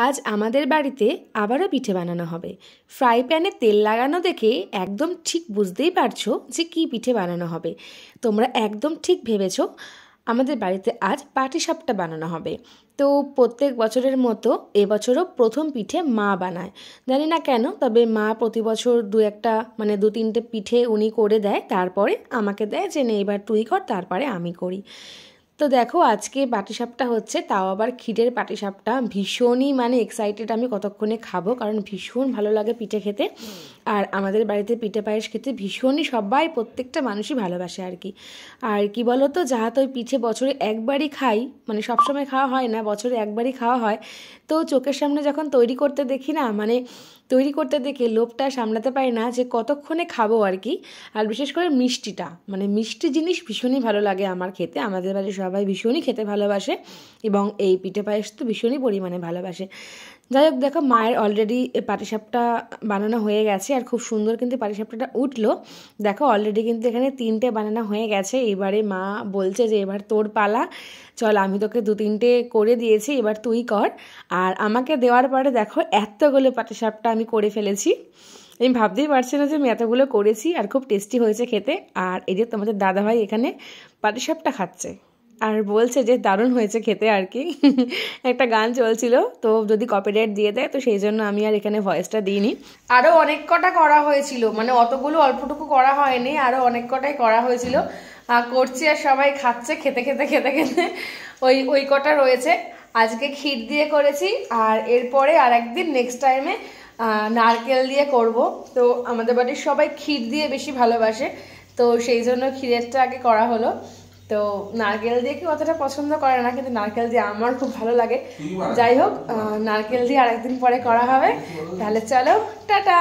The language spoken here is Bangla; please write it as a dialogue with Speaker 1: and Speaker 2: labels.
Speaker 1: আজ আমাদের বাড়িতে আবারও পিঠে বানানো হবে। ফ্রাই প্যানে তেল লাগানো দেখে একদম ঠিক বুঝতেই পারছো যে কী পিঠে বানানো হবে। তোমরা একদম ঠিক ভেবেছো। আমাদের বাড়িতে আজ পাটিসাপটা বানানো হবে। তো প্রত্যেক বছরের মতো এবছরও প্রথম পিঠে মা বানায়। জানি না কেন, তবে মা প্রতি বছর দু তিনটে পিঠে উনি করে দেয়, তারপরে আমাকে দেয় যে নে এবার তুই কর, তারপরে আমি করি। তো দেখো আজকে পাটিসাপটা হচ্ছে, তাও আবার ক্ষীরের পাটিসাপটা। ভীষণই এক্সাইটেড আমি কতক্ষণে খাবো, কারণ ভীষণ ভালো লাগে পিঠে খেতে। আর আমাদের বাড়িতে পিঠে পায়েস খেতে ভীষণই সবাই, প্রত্যেকটা মানুষই ভালোবাসে আর কি। আর কি বলো তো, যাহাতে ওই পিঠে বছরে একবারই খাই, সবসময় খাওয়া হয় না, বছরে একবারই খাওয়া হয়। তো চোখের সামনে যখন তৈরি করতে দেখি না, তৈরি করতে দেখে লোভটা সামলাতে পারি না যে কতক্ষণে খাবো আর কি। আর বিশেষ করে মিষ্টিটা, মিষ্টি জিনিস ভীষণই ভালো লাগে আমার খেতে। আমাদের বাড়ির সবাই ভীষণই খেতে ভালোবাসে এবং এই পিঠে পায়েস তো ভীষণই পরিমাণে ভালোবাসে। যাই হোক, দেখো মায়ের অলরেডি পাটিসাপটা বানানো হয়ে গেছে আর খুব সুন্দর কিন্তু পাটিসাপটাটা উঠলো। দেখো অলরেডি কিন্তু এখানে 3টে বানানো হয়ে গেছে। এবারে মা বলছে যে এবার তোর পালা, চল আমি তোকে 2-3টে করে দিয়েছি, এবার তুই কর। আর আমাকে দেওয়ার পরে দেখো এতগুলো পাটিসাপটা আমি করে ফেলেছি। আমি ভাবতেই পারছি না যে আমি এতগুলো করেছি, আর খুব টেস্টি হয়েছে খেতে। আর এই যে তোমাদের দাদাভাই এখানে পাটিসাপটা খাচ্ছে আর বলছে যে দারুণ হয়েছে খেতে আর কি। একটা গান চলছিল, তো যদি কপিরাইট দিয়ে দেয় তো সেই জন্য আমি আর এখানে ভয়েসটা দিইনি। আরও অনেক কটা করা হয়েছিল, অতগুলো অল্পটুকু করা হয়নি, আরও অনেক কটাই করা হয়েছিল। করছি আর সবাই খাচ্ছে, খেতে খেতে খেতে খেতে ওই কটা রয়েছে। আজকে ক্ষীর দিয়ে করেছি, আর এরপরে আর একদিন নেক্সট টাইমে নারকেল দিয়ে করব। তো আমাদের বাড়ির সবাই ক্ষীর দিয়ে বেশি ভালোবাসে, তো সেই জন্য ক্ষীরেরটা আগে করা হলো। তো নারকেল দিয়ে কেউ অতটা পছন্দ করে না, কিন্তু নারকেল দিয়ে আমার খুব ভালো লাগে। যাই হোক, নারকেল দিয়ে আরেকদিন পরে করা হবে। তাহলে চলো, টাটা।